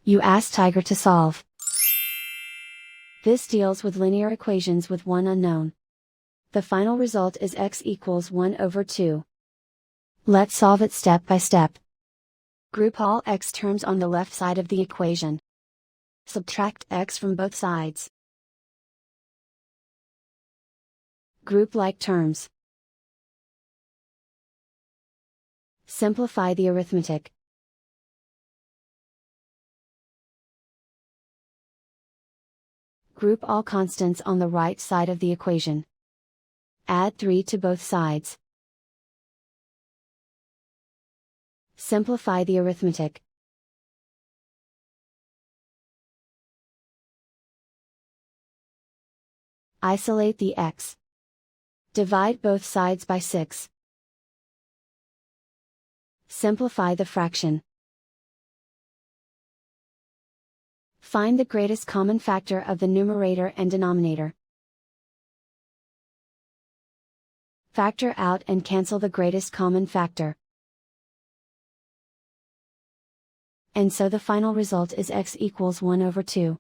You ask Tiger to solve. This deals with linear equations with one unknown. The final result is x equals 1 over 2. Let's solve it step by step. Group all x terms on the left side of the equation. Subtract x from both sides. Group like terms. Simplify the arithmetic. Group all constants on the right side of the equation. Add 3 to both sides. Simplify the arithmetic. Isolate the x. Divide both sides by 6. Simplify the fraction. Find the greatest common factor of the numerator and denominator. Factor out and cancel the greatest common factor. And so the final result is x equals 1 over 2.